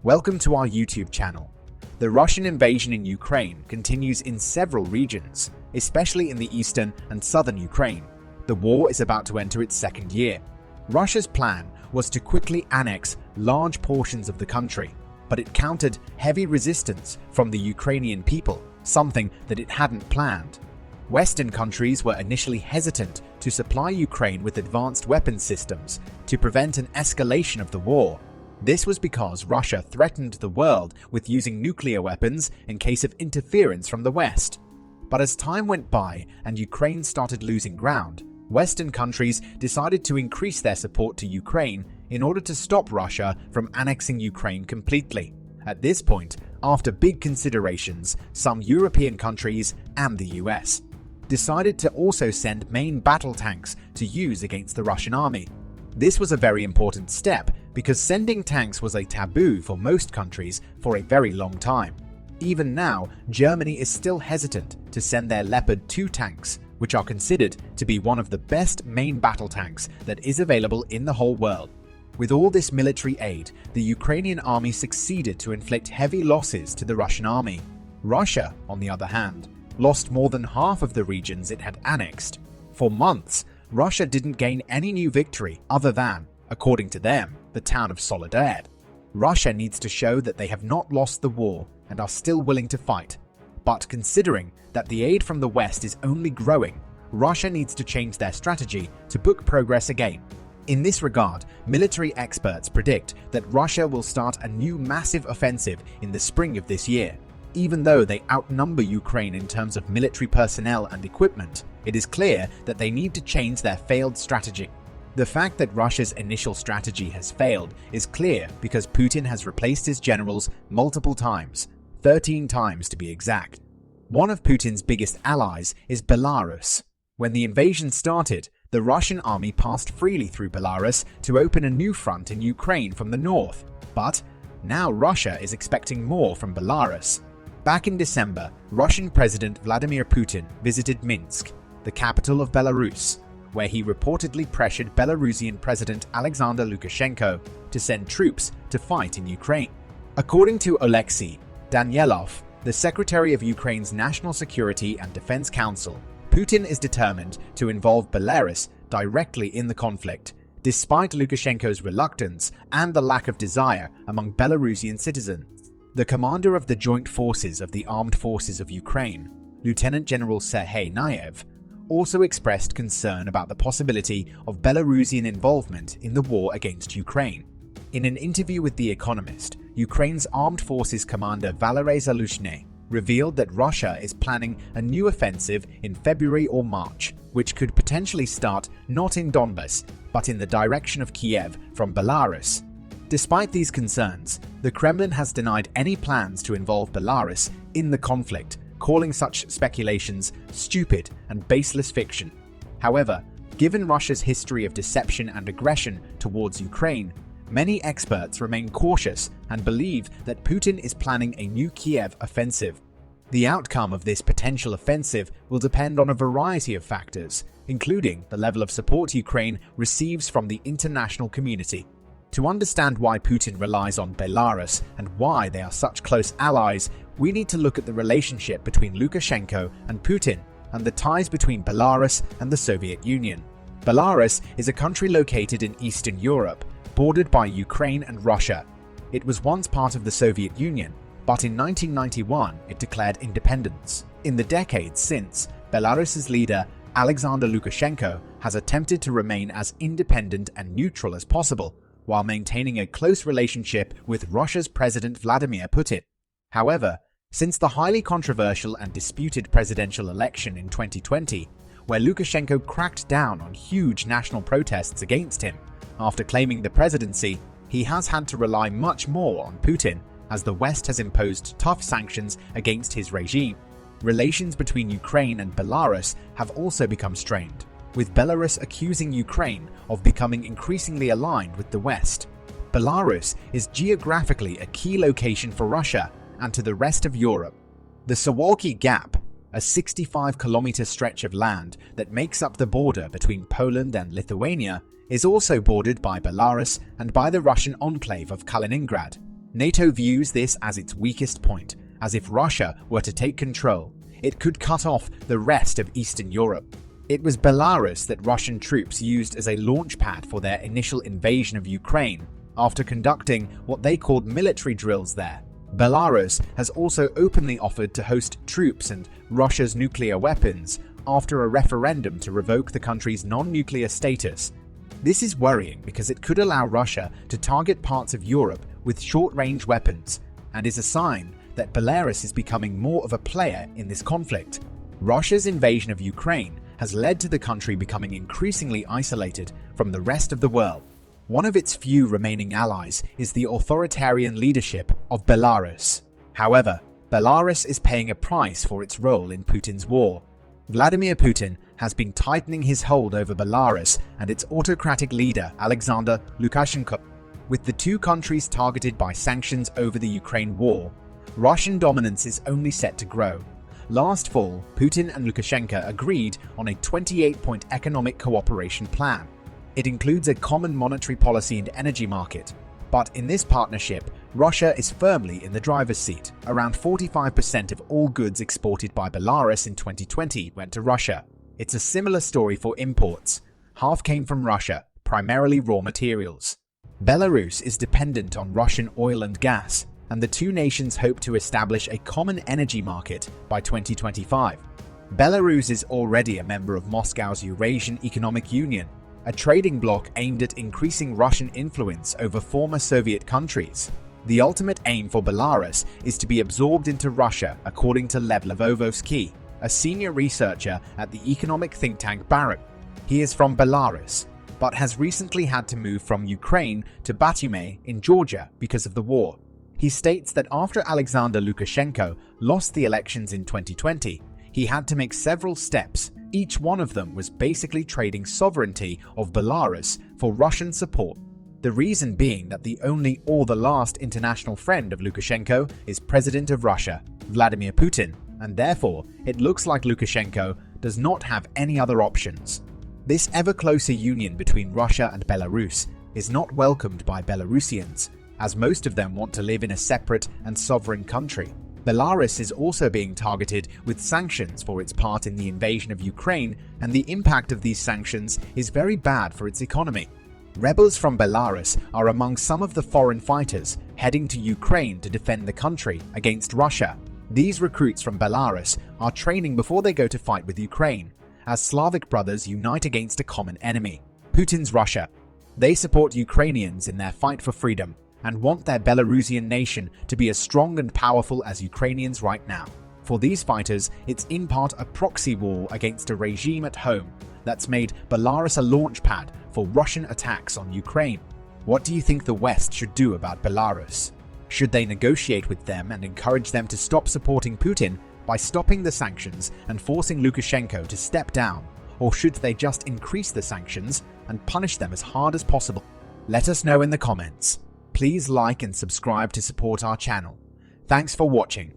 Welcome to our YouTube channel. The Russian invasion in Ukraine continues in several regions, especially in the eastern and southern Ukraine. The war is about to enter its second year. Russia's plan was to quickly annex large portions of the country, but it countered heavy resistance from the Ukrainian people, something that it hadn't planned. Western countries were initially hesitant to supply Ukraine with advanced weapons systems to prevent an escalation of the war. This was because Russia threatened the world with using nuclear weapons in case of interference from the West. But as time went by and Ukraine started losing ground, Western countries decided to increase their support to Ukraine in order to stop Russia from annexing Ukraine completely. At this point, after big considerations, some European countries and the US decided to also send main battle tanks to use against the Russian army. This was a very important step because sending tanks was a taboo for most countries for a very long time. Even now, Germany is still hesitant to send their Leopard 2 tanks, which are considered to be one of the best main battle tanks that is available in the whole world. With all this military aid, the Ukrainian army succeeded to inflict heavy losses to the Russian army. Russia, on the other hand, lost more than half of the regions it had annexed. For months, Russia didn't gain any new victory other than, according to them, the town of Soledad. Russia needs to show that they have not lost the war and are still willing to fight. But considering that the aid from the West is only growing, Russia needs to change their strategy to book progress again. In this regard, military experts predict that Russia will start a new massive offensive in the spring of this year. Even though they outnumber Ukraine in terms of military personnel and equipment, it is clear that they need to change their failed strategy. The fact that Russia's initial strategy has failed is clear because Putin has replaced his generals multiple times, 13 times to be exact. One of Putin's biggest allies is Belarus. When the invasion started, the Russian army passed freely through Belarus to open a new front in Ukraine from the north. But now Russia is expecting more from Belarus. Back in December, Russian President Vladimir Putin visited Minsk, the capital of Belarus, where he reportedly pressured Belarusian President Alexander Lukashenko to send troops to fight in Ukraine. According to Oleksiy Danielov, the Secretary of Ukraine's National Security and Defense Council, Putin is determined to involve Belarus directly in the conflict, despite Lukashenko's reluctance and the lack of desire among Belarusian citizens. The commander of the Joint Forces of the Armed Forces of Ukraine, Lieutenant General Sergei Nayev, also expressed concern about the possibility of Belarusian involvement in the war against Ukraine. In an interview with The Economist, Ukraine's Armed Forces commander Valery Zaluzhny revealed that Russia is planning a new offensive in February or March, which could potentially start not in Donbas, but in the direction of Kiev from Belarus. Despite these concerns, the Kremlin has denied any plans to involve Belarus in the conflict, calling such speculations stupid and baseless fiction. However, given Russia's history of deception and aggression towards Ukraine, many experts remain cautious and believe that Putin is planning a new Kiev offensive. The outcome of this potential offensive will depend on a variety of factors, including the level of support Ukraine receives from the international community. To understand why Putin relies on Belarus and why they are such close allies, we need to look at the relationship between Lukashenko and Putin and the ties between Belarus and the Soviet Union. Belarus is a country located in Eastern Europe, bordered by Ukraine and Russia. It was once part of the Soviet Union, but in 1991 it declared independence. In the decades since, Belarus's leader Alexander Lukashenko has attempted to remain as independent and neutral as possible, while maintaining a close relationship with Russia's President Vladimir Putin. However, since the highly controversial and disputed presidential election in 2020, where Lukashenko cracked down on huge national protests against him after claiming the presidency, he has had to rely much more on Putin as the West has imposed tough sanctions against his regime. Relations between Ukraine and Belarus have also become strained, with Belarus accusing Ukraine of becoming increasingly aligned with the West. Belarus is geographically a key location for Russia and to the rest of Europe. The Suwalki Gap, a 65-kilometer stretch of land that makes up the border between Poland and Lithuania, is also bordered by Belarus and by the Russian enclave of Kaliningrad. NATO views this as its weakest point, as if Russia were to take control, it could cut off the rest of Eastern Europe. It was Belarus that Russian troops used as a launchpad for their initial invasion of Ukraine, after conducting what they called military drills there. Belarus has also openly offered to host troops and Russia's nuclear weapons after a referendum to revoke the country's non-nuclear status. This is worrying because it could allow Russia to target parts of Europe with short-range weapons, and is a sign that Belarus is becoming more of a player in this conflict. Russia's invasion of Ukraine has led to the country becoming increasingly isolated from the rest of the world. One of its few remaining allies is the authoritarian leadership of Belarus. However, Belarus is paying a price for its role in Putin's war. Vladimir Putin has been tightening his hold over Belarus and its autocratic leader Alexander Lukashenko. With the two countries targeted by sanctions over the Ukraine war, Russian dominance is only set to grow. Last fall, Putin and Lukashenko agreed on a 28-point economic cooperation plan. It includes a common monetary policy and energy market. But in this partnership, Russia is firmly in the driver's seat. Around 45% of all goods exported by Belarus in 2020 went to Russia. It's a similar story for imports. Half came from Russia, primarily raw materials. Belarus is dependent on Russian oil and gas, and the two nations hope to establish a common energy market by 2025. Belarus is already a member of Moscow's Eurasian Economic Union, a trading bloc aimed at increasing Russian influence over former Soviet countries. The ultimate aim for Belarus is to be absorbed into Russia, according to Lev Lvovsky, a senior researcher at the economic think tank Belarus. He is from Belarus, but has recently had to move from Ukraine to Batumi in Georgia because of the war. He states that after Alexander Lukashenko lost the elections in 2020, he had to make several steps. Each one of them was basically trading sovereignty of Belarus for Russian support. The reason being that the only or the last international friend of Lukashenko is President of Russia, Vladimir Putin, and therefore it looks like Lukashenko does not have any other options. This ever closer union between Russia and Belarus is not welcomed by Belarusians, as most of them want to live in a separate and sovereign country. Belarus is also being targeted with sanctions for its part in the invasion of Ukraine, and the impact of these sanctions is very bad for its economy. Rebels from Belarus are among some of the foreign fighters heading to Ukraine to defend the country against Russia. These recruits from Belarus are training before they go to fight with Ukraine, as Slavic brothers unite against a common enemy, Putin's Russia. They support Ukrainians in their fight for freedom and want their Belarusian nation to be as strong and powerful as Ukrainians right now. For these fighters, it's in part a proxy war against a regime at home that's made Belarus a launchpad for Russian attacks on Ukraine. What do you think the West should do about Belarus? Should they negotiate with them and encourage them to stop supporting Putin by stopping the sanctions and forcing Lukashenko to step down? Or should they just increase the sanctions and punish them as hard as possible? Let us know in the comments. Please like and subscribe to support our channel. Thanks for watching.